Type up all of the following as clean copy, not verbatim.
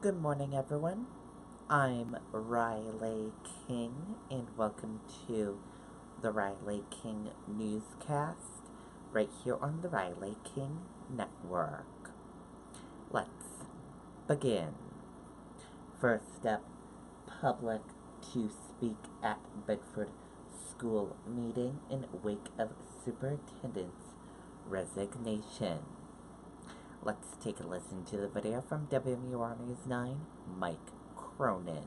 Good morning, everyone. I'm Riley King, and welcome to the Riley King Newscast right here on the Riley King Network. Let's begin. First up, public to speak at Bedford school meeting in wake of superintendent's resignation. Let's take a listen to the video from WMUR News 9, Mike Cronin.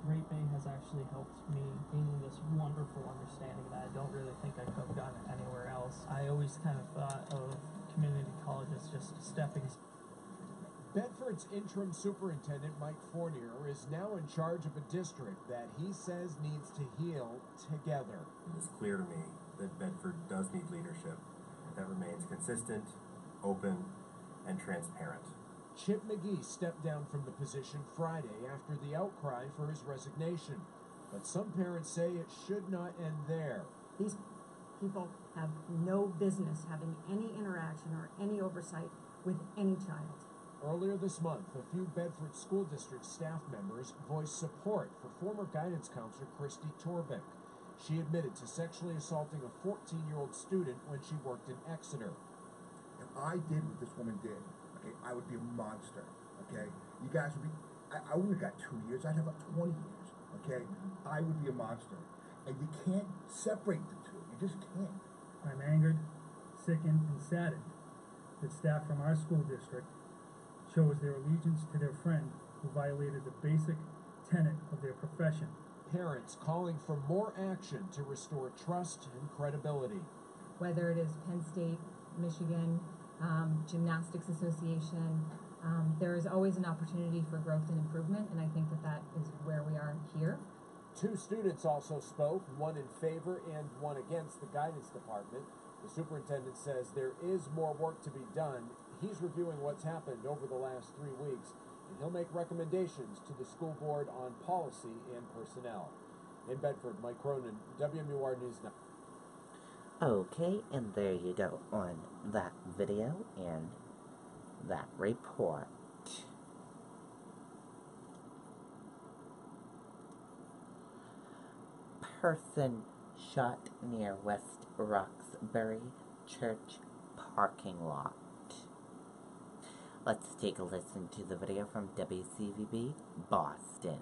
Great Bay has actually helped me gain this wonderful understanding that I don't really think I could have gotten anywhere else. I always kind of thought of community college as just stepping. Bedford's interim superintendent, Mike Fournier, is now in charge of a district that he says needs to heal together. It is clear to me that Bedford does need leadership that remains consistent, open, and transparent. Chip McGee stepped down from the position Friday after the outcry for his resignation. But some parents say it should not end there. These people have no business having any interaction or any oversight with any child. Earlier this month, a few Bedford School District staff members voiced support for former guidance counselor Christy Torbeck. She admitted to sexually assaulting a 14-year-old student when she worked in Exeter. If I did what this woman did, okay, I would be a monster, okay? You guys would be, I wouldn't have got 2 years, I'd have about 20 years, okay? I would be a monster. And you can't separate the two, you just can't. I'm angered, sickened, and saddened that staff from our school district chose their allegiance to their friend who violated the basic tenet of their profession. Parents calling for more action to restore trust and credibility. Whether it is Penn State, Michigan, Gymnastics Association, there is always an opportunity for growth and improvement, and I think that is where we are here. Two students also spoke, one in favor and one against the guidance department. The superintendent says there is more work to be done. He's reviewing what's happened over the last 3 weeks, and he'll make recommendations to the school board on policy and personnel. In Bedford, Mike Cronin, WMUR News 9. Okay, and there you go on that video and that report. Person shot near West Roxbury Church parking lot. Let's take a listen to the video from WCVB Boston.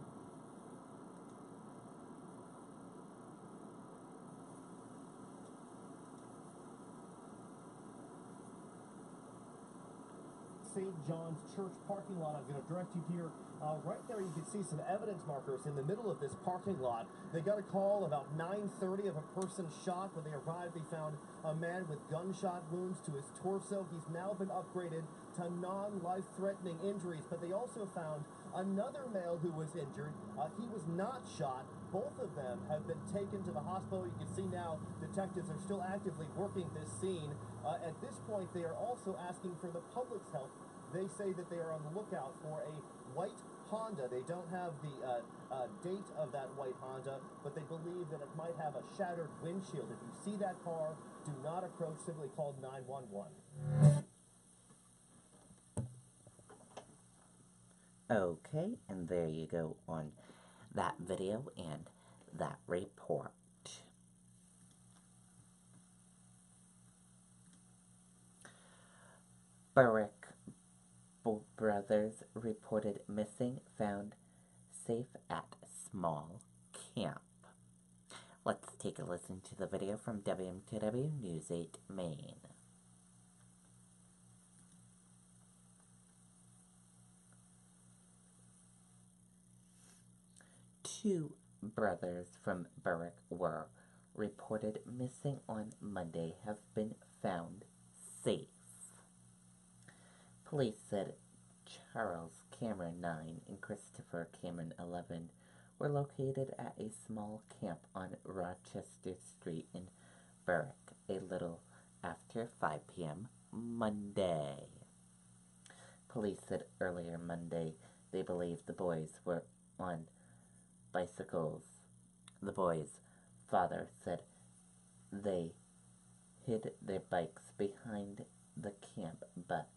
St. John's Church parking lot. I'm going to direct you here. Right there you can see some evidence markers in the middle of this parking lot. They got a call about 9:30 of a person shot. When they arrived, they found a man with gunshot wounds to his torso. He's now been upgraded to non-life-threatening injuries, but they also found another male who was injured. He was not shot. Both of them have been taken to the hospital. You can see now detectives are still actively working this scene. At this point, they are also asking for the public's help. They say that they are on the lookout for a white Honda. They don't have the date of that white Honda, but they believe that it might have a shattered windshield. If you see that car, do not approach. Simply call 911. Okay, and there you go on that video and that report. Burrick brothers reported missing, found safe at small camp. Let's take a listen to the video from WMTW News 8 Maine. Two brothers from Berwick were reported missing on Monday have been found safe. Police said Charles Cameron 9 and Christopher Cameron 11 were located at a small camp on Rochester Street in Berwick a little after 5 p.m. Monday. Police said earlier Monday they believed the boys were on bicycles. The boy's father said they hid their bikes behind the camp, but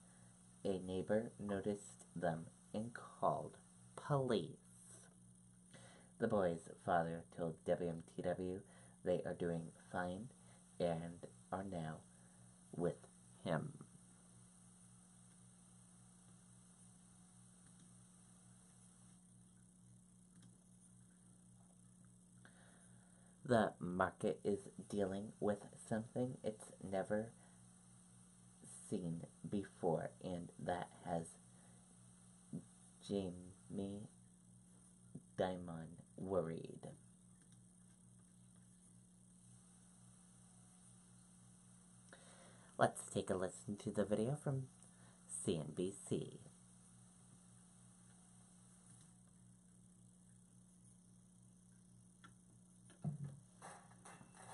a neighbor noticed them and called police. The boy's father told WMTW they are doing fine and are now with him. The market is dealing with something it's never seen before, and that has Jamie Dimon worried. Let's take a listen to the video from CNBC.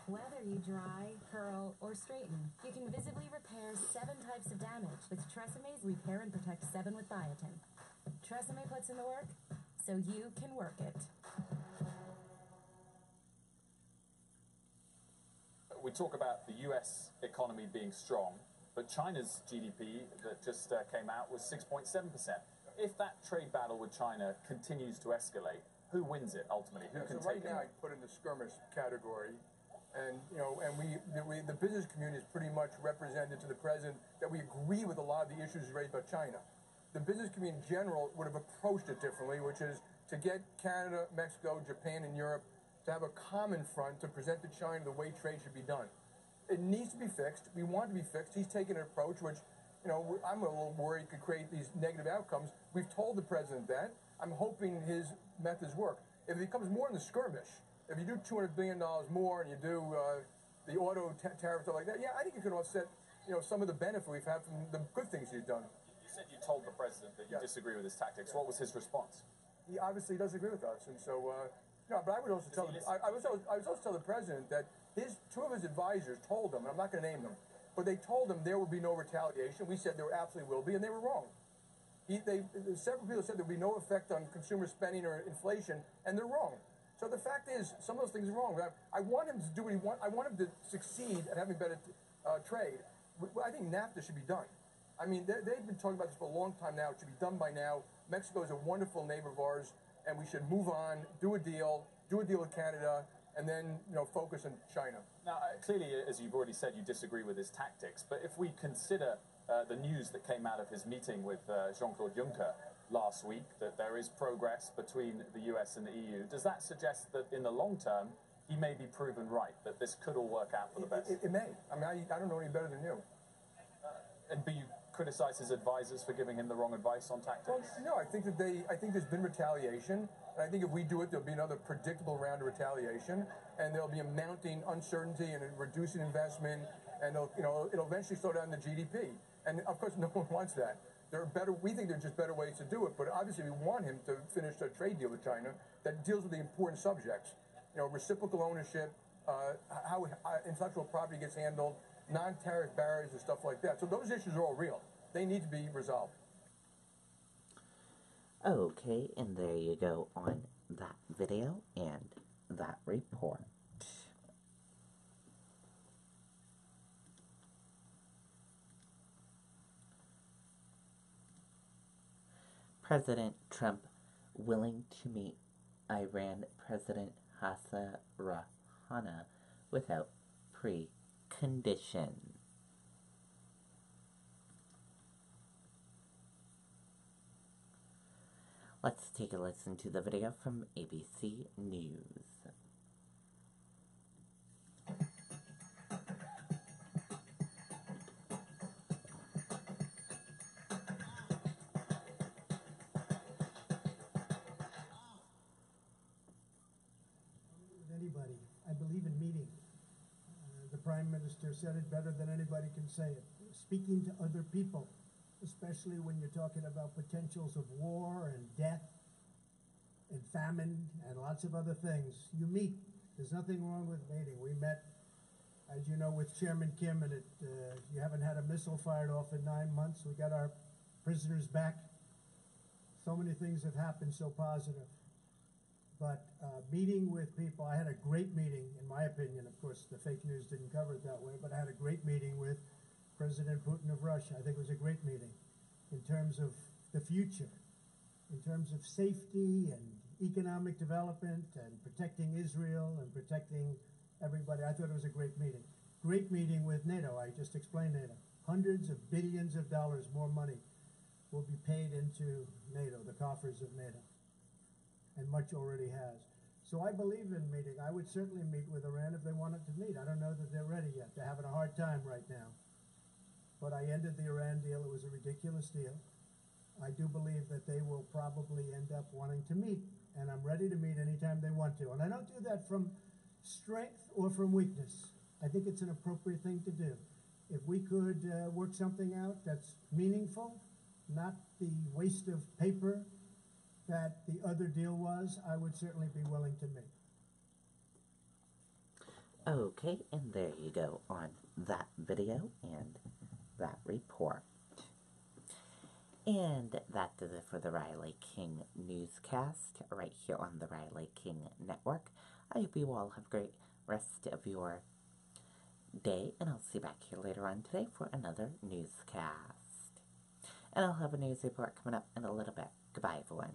Whether you dry, curl, or straighten, you can visibly repair 7 types of damage with Treseme's Repair and Protect 7 with biotin. Tresemme puts in the work, so you can work it. We talk about the US economy being strong, but China's GDP that just came out was 6.7%. If that trade battle with China continues to escalate, who wins it ultimately? Who can so right take now, it? I put in the skirmish category, and the business community is pretty much represented to the president that we agree with a lot of the issues raised by China. The business community in general would have approached it differently, which is to get Canada, Mexico, Japan, and Europe to have a common front to present to China the way trade should be done. It needs to be fixed. We want it to be fixed. He's taken an approach which, I'm a little worried could create these negative outcomes. We've told the president that. I'm hoping his methods work. If it becomes more in the skirmish, if you do $200 billion more and you do the auto tariff, stuff like that, yeah, I think it could offset, some of the benefit we've had from the good things he's done. You said you told the president that you disagree with his tactics. What was his response? He obviously doesn't agree with us, and so, but I would also tell I was also tell the president that two of his advisors told him, and I'm not going to name them, but they told him there would be no retaliation. We said there absolutely will be, and they were wrong. Several people said there would be no effect on consumer spending or inflation, and they're wrong. So the fact is, some of those things are wrong. I want him to do what he wants. I want him to succeed at having better trade. I think NAFTA should be done. I mean, they've been talking about this for a long time now. It should be done by now. Mexico is a wonderful neighbor of ours, and we should move on, do a deal with Canada, and then focus on China. Now, clearly, as you've already said, you disagree with his tactics. But if we consider the news that came out of his meeting with Jean-Claude Juncker last week, that there is progress between the US and the EU, does that suggest that in the long term, he may be proven right, that this could all work out for the best? It may. I mean, I don't know any better than you. But you criticize his advisors for giving him the wrong advice on tactics? Well, no, I think there's been retaliation, and I think if we do it, there'll be another predictable round of retaliation, and there'll be a mounting uncertainty and a reducing investment, and it'll eventually slow down the GDP. And of course, no one wants that. We think there are just better ways to do it, but obviously we want him to finish a trade deal with China that deals with the important subjects. Reciprocal ownership, how intellectual property gets handled, non-tariff barriers and stuff like that. So those issues are all real. They need to be resolved. Okay, and there you go on that video and that report. President Trump willing to meet Iran President Hassan Rouhani without precondition. Let's take a listen to the video from ABC News. Anybody. I believe in meeting. The Prime Minister said it better than anybody can say it. Speaking to other people, especially when you're talking about potentials of war and death and famine and lots of other things. You meet. There's nothing wrong with meeting. We met, as you know, with Chairman Kim, and you haven't had a missile fired off in 9 months. We got our prisoners back. So many things have happened so positive. But meeting with people, I had a great meeting, in my opinion. Of course, the fake news didn't cover it that way, but I had a great meeting with President Putin of Russia. I think it was a great meeting in terms of the future, in terms of safety and economic development and protecting Israel and protecting everybody. I thought it was a great meeting. Great meeting with NATO. I just explained NATO. Hundreds of billions of dollars more money will be paid into NATO, the coffers of NATO, and much already has. So I believe in meeting. I would certainly meet with Iran if they wanted to meet. I don't know that they're ready yet. They're having a hard time right now. But I ended the Iran deal. It was a ridiculous deal. I do believe that they will probably end up wanting to meet, and I'm ready to meet anytime they want to. And I don't do that from strength or from weakness. I think it's an appropriate thing to do. If we could work something out that's meaningful, not the waste of paper that the other deal was, I would certainly be willing to meet. Okay, and there you go on that video and that report. And that does it for the Riley King Newscast right here on the Riley King Network. I hope you all have a great rest of your day, and I'll see you back here later on today for another newscast. And I'll have a news report coming up in a little bit. Goodbye, everyone.